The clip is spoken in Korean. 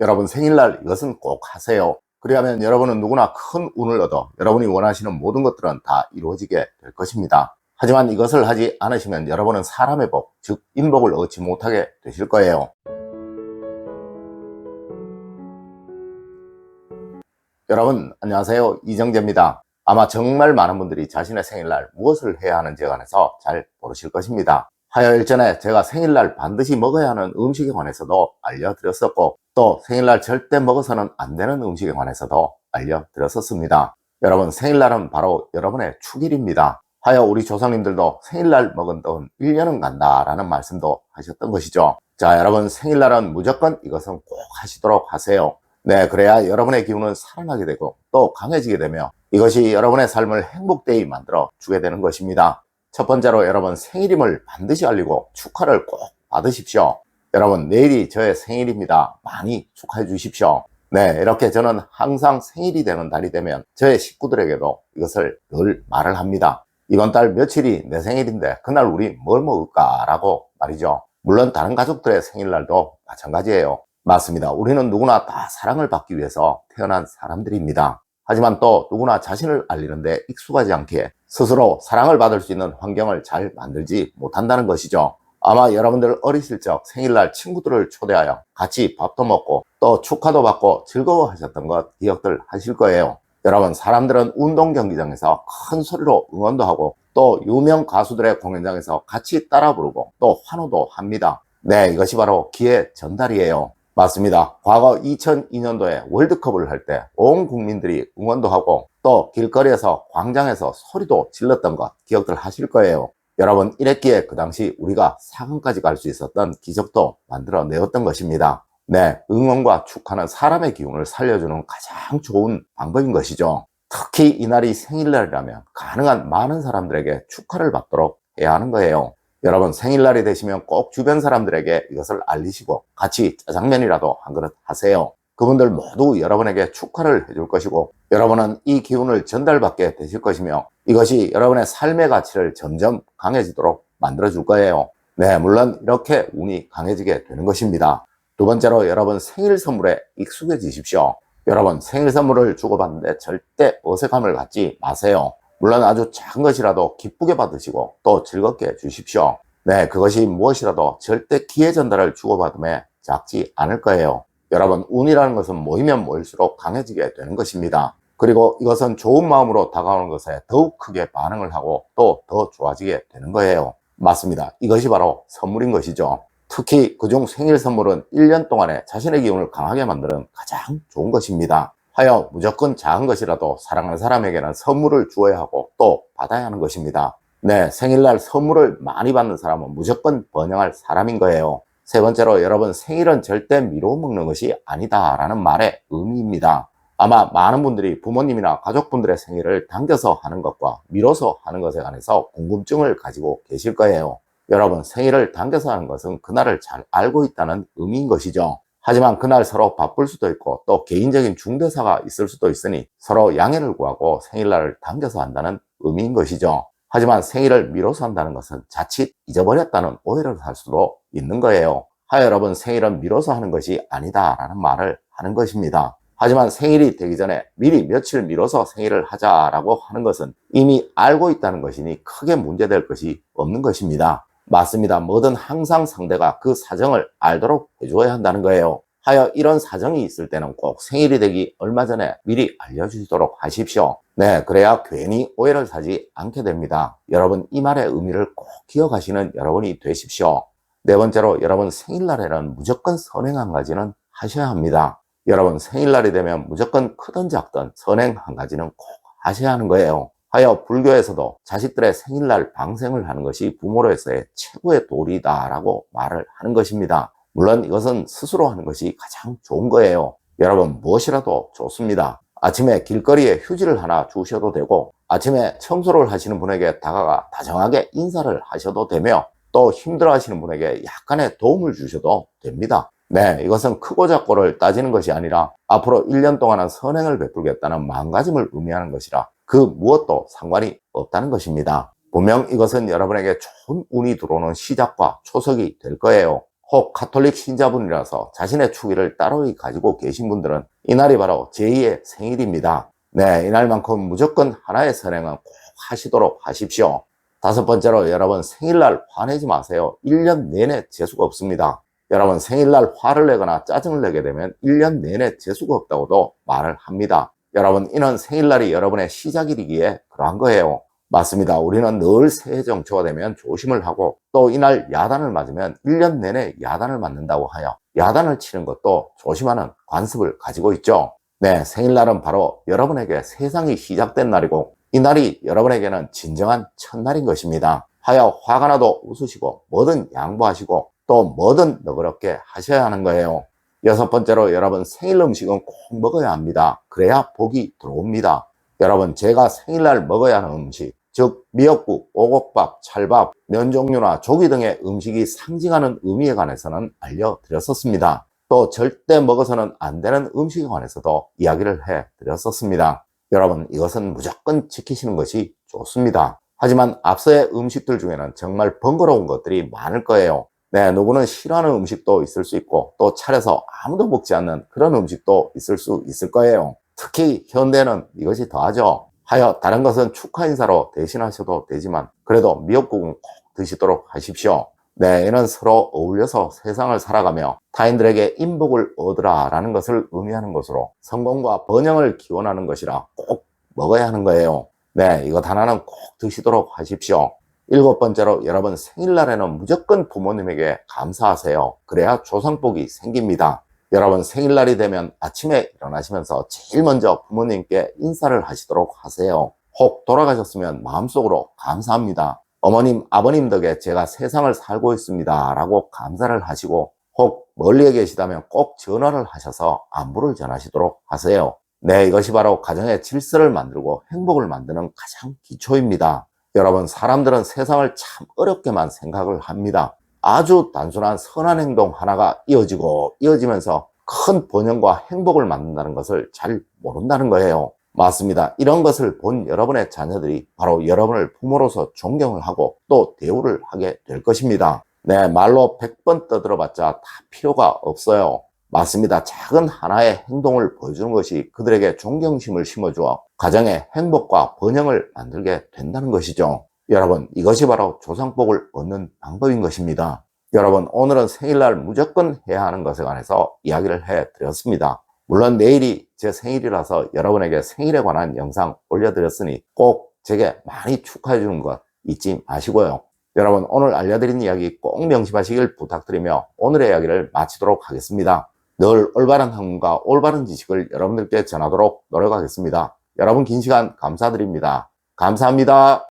여러분 생일날 이것은 꼭 하세요. 그리하면 여러분은 누구나 큰 운을 얻어 여러분이 원하시는 모든 것들은 다 이루어지게 될 것입니다. 하지만 이것을 하지 않으시면 여러분은 사람의 복, 즉 인복을 얻지 못하게 되실 거예요. 여러분 안녕하세요, 이정재입니다. 아마 정말 많은 분들이 자신의 생일날 무엇을 해야 하는지에 관해서 잘 모르실 것입니다. 하여 일전에 제가 생일날 반드시 먹어야 하는 음식에 관해서도 알려드렸었고, 또 생일날 절대 먹어서는 안 되는 음식에 관해서도 알려드렸었습니다. 여러분 생일날은 바로 여러분의 축일입니다. 하여 우리 조상님들도 생일날 먹은 돈 1년은 간다 라는 말씀도 하셨던 것이죠. 자, 여러분 생일날은 무조건 이것은 꼭 하시도록 하세요. 네, 그래야 여러분의 기운은 살아나게 되고 또 강해지게 되며 이것이 여러분의 삶을 행복되게 만들어 주게 되는 것입니다. 첫 번째로 여러분 생일임을 반드시 알리고 축하를 꼭 받으십시오. 여러분 내일이 저의 생일입니다. 많이 축하해 주십시오. 네, 이렇게 저는 항상 생일이 되는 달이 되면 저의 식구들에게도 이것을 늘 말을 합니다. 이번 달 며칠이 내 생일인데 그날 우리 뭘 먹을까 라고 말이죠. 물론 다른 가족들의 생일날도 마찬가지예요. 맞습니다. 우리는 누구나 다 사랑을 받기 위해서 태어난 사람들입니다. 하지만 또 누구나 자신을 알리는데 익숙하지 않기에 스스로 사랑을 받을 수 있는 환경을 잘 만들지 못한다는 것이죠. 아마 여러분들 어리실 적 생일날 친구들을 초대하여 같이 밥도 먹고 또 축하도 받고 즐거워하셨던 것 기억들 하실 거예요. 여러분 사람들은 운동 경기장에서 큰 소리로 응원도 하고 또 유명 가수들의 공연장에서 같이 따라 부르고 또 환호도 합니다. 네, 이것이 바로 기의 전달이에요. 맞습니다. 과거 2002년도에 월드컵을 할 때 온 국민들이 응원도 하고 또 길거리에서 광장에서 소리도 질렀던 것 기억들 하실 거예요. 여러분 이랬기에 그 당시 우리가 4강까지 갈 수 있었던 기적도 만들어내었던 것입니다. 네, 응원과 축하는 사람의 기운을 살려주는 가장 좋은 방법인 것이죠. 특히 이날이 생일날이라면 가능한 많은 사람들에게 축하를 받도록 해야 하는 거예요. 여러분 생일날이 되시면 꼭 주변 사람들에게 이것을 알리시고 같이 짜장면이라도 한 그릇 하세요. 그분들 모두 여러분에게 축하를 해줄 것이고 여러분은 이 기운을 전달받게 되실 것이며 이것이 여러분의 삶의 가치를 점점 강해지도록 만들어줄 거예요. 네, 물론 이렇게 운이 강해지게 되는 것입니다. 두 번째로 여러분 생일 선물에 익숙해지십시오. 여러분 생일 선물을 주고받는데 절대 어색함을 갖지 마세요. 물론 아주 작은 것이라도 기쁘게 받으시고 또 즐겁게 주십시오. 네, 그것이 무엇이라도 절대 기회 전달을 주고받음에 작지 않을 거예요. 여러분 운이라는 것은 모이면 모일수록 강해지게 되는 것입니다. 그리고 이것은 좋은 마음으로 다가오는 것에 더욱 크게 반응을 하고 또 더 좋아지게 되는 거예요. 맞습니다. 이것이 바로 선물인 것이죠. 특히 그중 생일 선물은 1년 동안에 자신의 기운을 강하게 만드는 가장 좋은 것입니다. 하여 무조건 작은 것이라도 사랑하는 사람에게는 선물을 주어야 하고 또 받아야 하는 것입니다. 네, 생일날 선물을 많이 받는 사람은 무조건 번영할 사람인 거예요. 세 번째로 여러분 생일은 절대 미뤄 먹는 것이 아니다 라는 말의 의미입니다. 아마 많은 분들이 부모님이나 가족분들의 생일을 당겨서 하는 것과 미뤄서 하는 것에 관해서 궁금증을 가지고 계실 거예요. 여러분 생일을 당겨서 하는 것은 그날을 잘 알고 있다는 의미인 것이죠. 하지만 그날 서로 바쁠 수도 있고 또 개인적인 중대사가 있을 수도 있으니 서로 양해를 구하고 생일날을 당겨서 한다는 의미인 것이죠. 하지만 생일을 미뤄서 한다는 것은 자칫 잊어버렸다는 오해를 살 수도 있는 거예요. 하여 여러분 생일은 미뤄서 하는 것이 아니다 라는 말을 하는 것입니다. 하지만 생일이 되기 전에 미리 며칠 미뤄서 생일을 하자라고 하는 것은 이미 알고 있다는 것이니 크게 문제될 것이 없는 것입니다. 맞습니다. 뭐든 항상 상대가 그 사정을 알도록 해줘야 한다는 거예요. 하여 이런 사정이 있을 때는 꼭 생일이 되기 얼마 전에 미리 알려주시도록 하십시오. 네, 그래야 괜히 오해를 사지 않게 됩니다. 여러분 이 말의 의미를 꼭 기억하시는 여러분이 되십시오. 네 번째로 여러분 생일날에는 무조건 선행 한 가지는 하셔야 합니다. 여러분 생일날이 되면 무조건 크든 작든 선행 한 가지는 꼭 하셔야 하는 거예요. 하여 불교에서도 자식들의 생일날 방생을 하는 것이 부모로서의 최고의 도리다 라고 말을 하는 것입니다. 물론 이것은 스스로 하는 것이 가장 좋은 거예요. 여러분 무엇이라도 좋습니다. 아침에 길거리에 휴지를 하나 주셔도 되고 아침에 청소를 하시는 분에게 다가가 다정하게 인사를 하셔도 되며 또 힘들어 하시는 분에게 약간의 도움을 주셔도 됩니다. 네, 이것은 크고 작고를 따지는 것이 아니라 앞으로 1년 동안은 선행을 베풀겠다는 마음가짐을 의미하는 것이라 그 무엇도 상관이 없다는 것입니다. 분명 이것은 여러분에게 좋은 운이 들어오는 시작과 초석이 될 거예요. 혹 가톨릭 신자분이라서 자신의 축일을 따로 가지고 계신 분들은 이날이 바로 제2의 생일입니다. 네, 이날만큼 무조건 하나의 선행은 꼭 하시도록 하십시오. 다섯 번째로 여러분 생일날 화내지 마세요. 1년 내내 재수가 없습니다. 여러분 생일날 화를 내거나 짜증을 내게 되면 1년 내내 재수가 없다고도 말을 합니다. 여러분 이는 생일날이 여러분의 시작일이기에 그러한 거예요. 맞습니다. 우리는 늘 새해 정초가 되면 조심을 하고 또 이날 야단을 맞으면 1년 내내 야단을 맞는다고 하여 야단을 치는 것도 조심하는 관습을 가지고 있죠. 네, 생일날은 바로 여러분에게 세상이 시작된 날이고 이 날이 여러분에게는 진정한 첫날인 것입니다. 하여 화가 나도 웃으시고 뭐든 양보하시고 또 뭐든 너그럽게 하셔야 하는 거예요. 여섯 번째로 여러분 생일 음식은 꼭 먹어야 합니다. 그래야 복이 들어옵니다. 여러분 제가 생일날 먹어야 하는 음식 즉 미역국, 오곡밥, 찰밥, 면 종류나 조기 등의 음식이 상징하는 의미에 관해서는 알려드렸었습니다. 또 절대 먹어서는 안 되는 음식에 관해서도 이야기를 해드렸었습니다. 여러분 이것은 무조건 지키시는 것이 좋습니다. 하지만 앞서의 음식들 중에는 정말 번거로운 것들이 많을 거예요. 네, 누구는 싫어하는 음식도 있을 수 있고 또 차려서 아무도 먹지 않는 그런 음식도 있을 수 있을 거예요. 특히 현대는 이것이 더하죠. 하여 다른 것은 축하 인사로 대신하셔도 되지만 그래도 미역국은 꼭 드시도록 하십시오. 네, 이는 서로 어울려서 세상을 살아가며 타인들에게 인복을 얻으라 라는 것을 의미하는 것으로 성공과 번영을 기원하는 것이라 꼭 먹어야 하는 거예요. 네, 이것 하나는 꼭 드시도록 하십시오. 일곱 번째로 여러분 생일날에는 무조건 부모님에게 감사하세요. 그래야 조상복이 생깁니다. 여러분 생일날이 되면 아침에 일어나시면서 제일 먼저 부모님께 인사를 하시도록 하세요. 혹 돌아가셨으면 마음속으로 감사합니다. 어머님, 아버님 덕에 제가 세상을 살고 있습니다 라고 감사를 하시고 혹 멀리에 계시다면 꼭 전화를 하셔서 안부를 전하시도록 하세요. 네, 이것이 바로 가정의 질서를 만들고 행복을 만드는 가장 기초입니다. 여러분 사람들은 세상을 참 어렵게만 생각을 합니다. 아주 단순한 선한 행동 하나가 이어지고 이어지면서 큰 번영과 행복을 만든다는 것을 잘 모른다는 거예요. 맞습니다. 이런 것을 본 여러분의 자녀들이 바로 여러분을 부모로서 존경을 하고 또 대우를 하게 될 것입니다. 네, 말로 100번 떠들어봤자 다 필요가 없어요. 맞습니다. 작은 하나의 행동을 보여주는 것이 그들에게 존경심을 심어주어 가정의 행복과 번영을 만들게 된다는 것이죠. 여러분 이것이 바로 조상복을 얻는 방법인 것입니다. 여러분 오늘은 생일날 무조건 해야 하는 것에 관해서 이야기를 해드렸습니다. 물론 내일이 제 생일이라서 여러분에게 생일에 관한 영상 올려드렸으니 꼭 제게 많이 축하해 주는 것 잊지 마시고요. 여러분 오늘 알려드린 이야기 꼭 명심하시길 부탁드리며 오늘의 이야기를 마치도록 하겠습니다. 늘 올바른 학문과 올바른 지식을 여러분들께 전하도록 노력하겠습니다. 여러분 긴 시간 감사드립니다. 감사합니다.